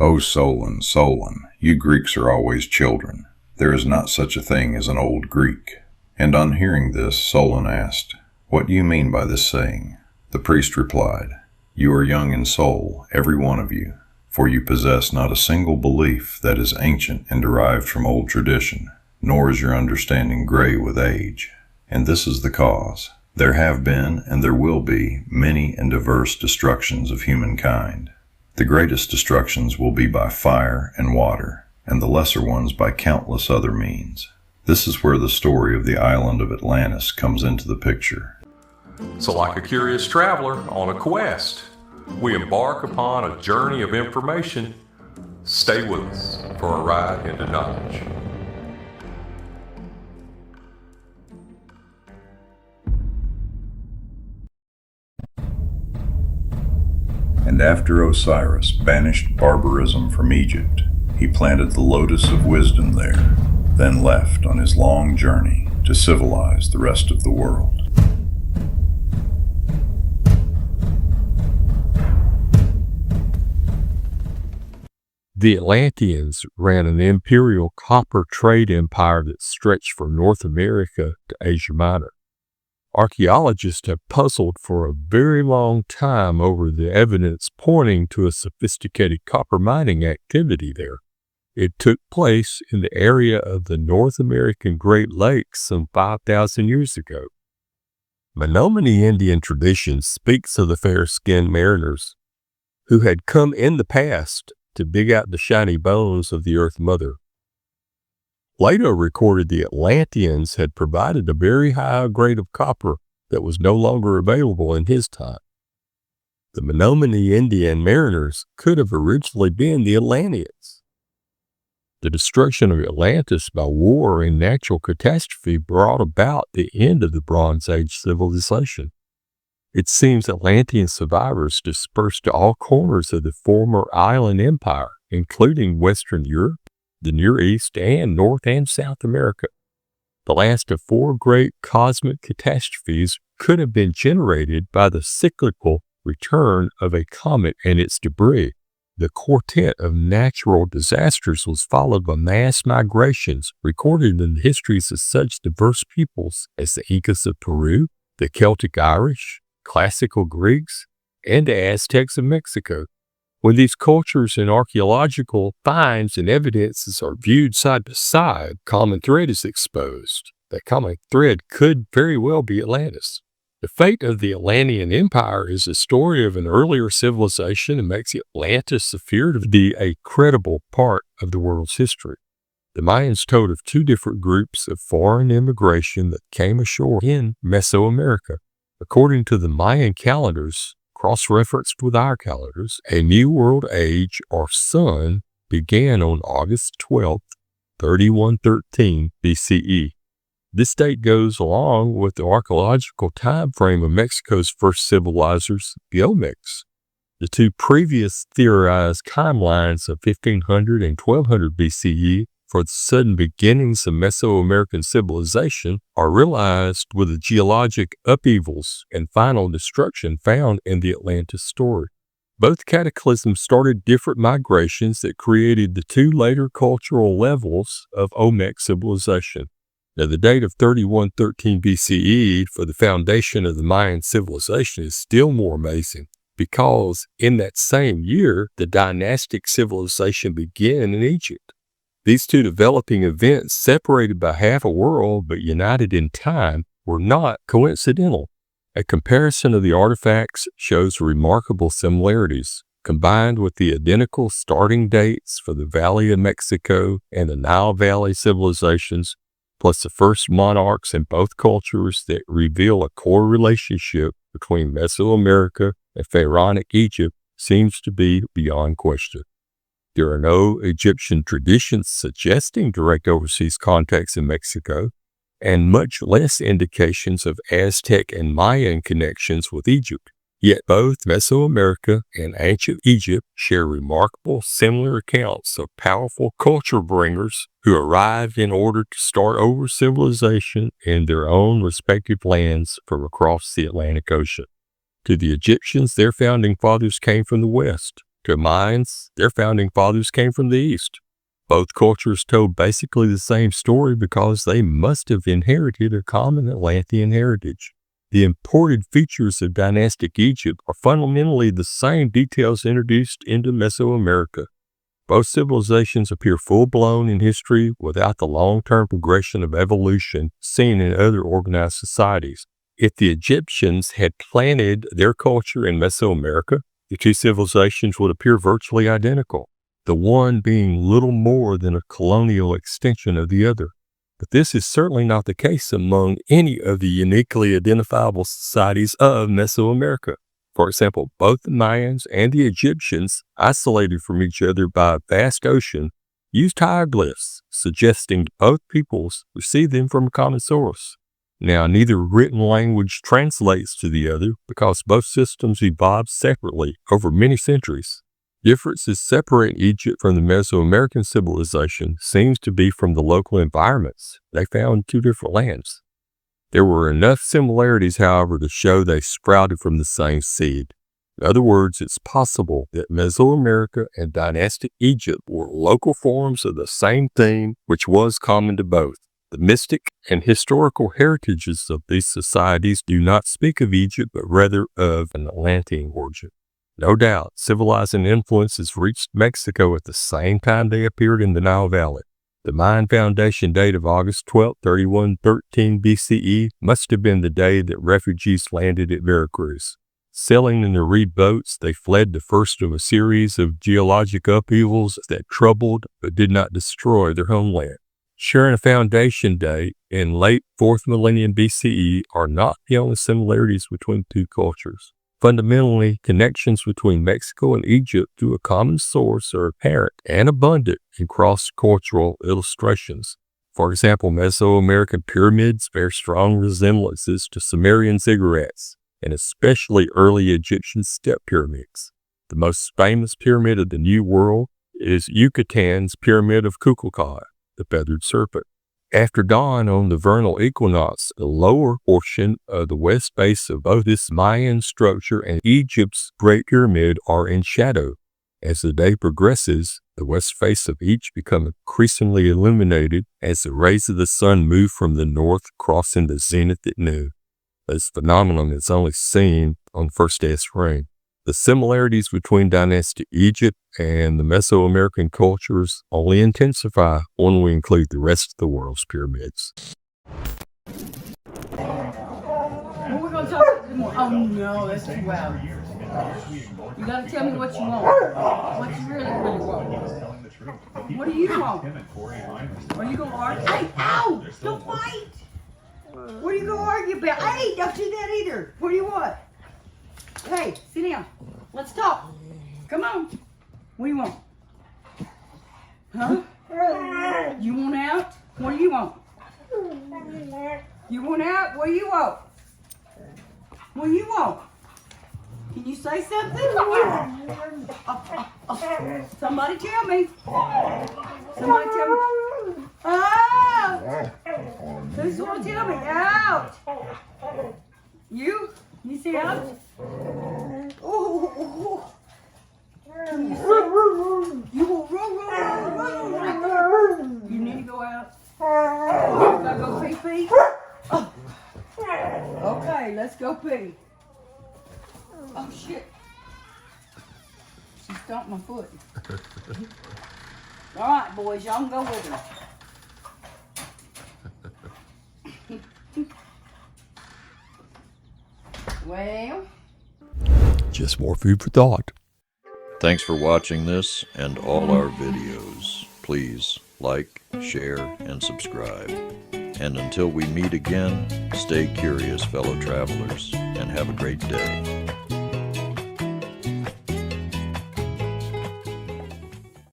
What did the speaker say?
O Solon, Solon, you Greeks are always children. There is not such a thing as an old Greek. And on hearing this, Solon asked, What do you mean by this saying? The priest replied, You are young in soul, every one of you, for you possess not a single belief that is ancient and derived from old tradition, nor is your understanding gray with age. And this is the cause. There have been, and there will be, many and diverse destructions of humankind. The greatest destructions will be by fire and water, and the lesser ones by countless other means. This is where the story of the island of Atlantis comes into the picture. So like a curious traveler on a quest, we embark upon a journey of information. Stay with us for a ride into knowledge. And after Osiris banished barbarism from Egypt, he planted the lotus of wisdom there, then left on his long journey to civilize the rest of the world. The Atlanteans ran an imperial copper trade empire that stretched from North America to Asia Minor. Archaeologists have puzzled for a very long time over the evidence pointing to a sophisticated copper mining activity there. It took place in the area of the North American Great Lakes some 5,000 years ago. Menominee Indian tradition speaks of the fair-skinned mariners who had come in the past to dig out the shiny bones of the Earth Mother. Plato recorded the Atlanteans had provided a very high grade of copper that was no longer available in his time. The Menominee Indian mariners could have originally been the Atlanteans. The destruction of Atlantis by war and natural catastrophe brought about the end of the Bronze Age civilization. It seems Atlantean survivors dispersed to all corners of the former island empire, including Western Europe, the Near East, and North and South America. The last of four great cosmic catastrophes could have been generated by the cyclical return of a comet and its debris. The quartet of natural disasters was followed by mass migrations recorded in the histories of such diverse peoples as the Incas of Peru, the Celtic Irish, classical Greeks, and the Aztecs of Mexico. When these cultures and archaeological finds and evidences are viewed side by side, a common thread is exposed. That common thread could very well be Atlantis. The fate of the Atlantean Empire is a story of an earlier civilization and makes Atlantis appear to be a credible part of the world's history. The Mayans told of two different groups of foreign immigration that came ashore in Mesoamerica. According to the Mayan calendars, cross-referenced with our calendars, a new world age or sun began on August 12th, 3113 BCE. This date goes along with the archaeological time frame of Mexico's first civilizers, the Olmecs. The two previous theorized timelines of 1500 and 1200 BCE for the sudden beginnings of Mesoamerican civilization are realized with the geologic upheavals and final destruction found in the Atlantis story. Both cataclysms started different migrations that created the two later cultural levels of Olmec civilization. Now, the date of 3113 BCE for the foundation of the Mayan civilization is still more amazing because in that same year, the dynastic civilization began in Egypt. These two developing events, separated by half a world but united in time, were not coincidental. A comparison of the artifacts shows remarkable similarities. Combined with the identical starting dates for the Valley of Mexico and the Nile Valley civilizations, plus the first monarchs in both cultures that reveal a core relationship between Mesoamerica and Pharaonic Egypt, seems to be beyond question. There are no Egyptian traditions suggesting direct overseas contacts in Mexico, and much less indications of Aztec and Mayan connections with Egypt. Yet both Mesoamerica and ancient Egypt share remarkable similar accounts of powerful culture bringers who arrived in order to start over civilization in their own respective lands from across the Atlantic Ocean. To the Egyptians, their founding fathers came from the west. To Mayans, their founding fathers came from the East. Both cultures told basically the same story because they must have inherited a common Atlantean heritage. The imported features of dynastic Egypt are fundamentally the same details introduced into Mesoamerica. Both civilizations appear full-blown in history without the long-term progression of evolution seen in other organized societies. If the Egyptians had planted their culture in Mesoamerica, the two civilizations would appear virtually identical, the one being little more than a colonial extension of the other. But this is certainly not the case among any of the uniquely identifiable societies of Mesoamerica. For example, both the Mayans and the Egyptians, isolated from each other by a vast ocean, used hieroglyphs, suggesting both peoples received them from a common source. Now, neither written language translates to the other because both systems evolved separately over many centuries. Differences separating Egypt from the Mesoamerican civilization seems to be from the local environments they found in two different lands. There were enough similarities, however, to show they sprouted from the same seed. In other words, it's possible that Mesoamerica and dynastic Egypt were local forms of the same theme which was common to both. The mystic and historical heritages of these societies do not speak of Egypt, but rather of an Atlantean origin. No doubt, civilizing influences reached Mexico at the same time they appeared in the Nile Valley. The Mayan foundation date of August 12, 3113 BCE must have been the day that refugees landed at Veracruz. Sailing in their reed boats, they fled the first of a series of geologic upheavals that troubled but did not destroy their homeland. Sharing a foundation date in late 4th millennium BCE are not the only similarities between two cultures. Fundamentally, connections between Mexico and Egypt through a common source are apparent and abundant in cross-cultural illustrations. For example, Mesoamerican pyramids bear strong resemblances to Sumerian ziggurats, and especially early Egyptian step pyramids. The most famous pyramid of the New World is Yucatan's Pyramid of Kukulkai, the feathered serpent. After dawn on the vernal equinox, the lower portion of the west base of both this Mayan structure and Egypt's Great Pyramid are in shadow. As the day progresses, the west face of each becomes increasingly illuminated as the rays of the sun move from the north, crossing the zenith at noon. This phenomenon is only seen on the first day of spring. The similarities between dynastic Egypt and the Mesoamerican cultures only intensify when we include the rest of the world's pyramids. What are we going to talk about more? Oh no, that's too loud. You got to tell me what you want. What you really want. What do you want? Are you going to argue? Hey, ow! Don't fight! What are you going to argue about? Hey, don't do that either. What do you want? Hey, sit down. Let's talk. Come on. What do you want? Huh? You want out? What do you want? You want out? What do you want? What do you want? Can you say something? Somebody tell me. Somebody tell me. Out! Who's going to tell me? Out! You? You see out? Oh. Can you see? You will run. You need to go out. You gotta go pee-pee? Oh. Okay, let's go pee. Oh shit. She stomped my foot. Alright boys, y'all can go with her. Well, Just more food for thought. Thanks for watching this and all our videos. Please like, share, and subscribe. And until we meet again, stay curious, fellow travelers, and have a great day.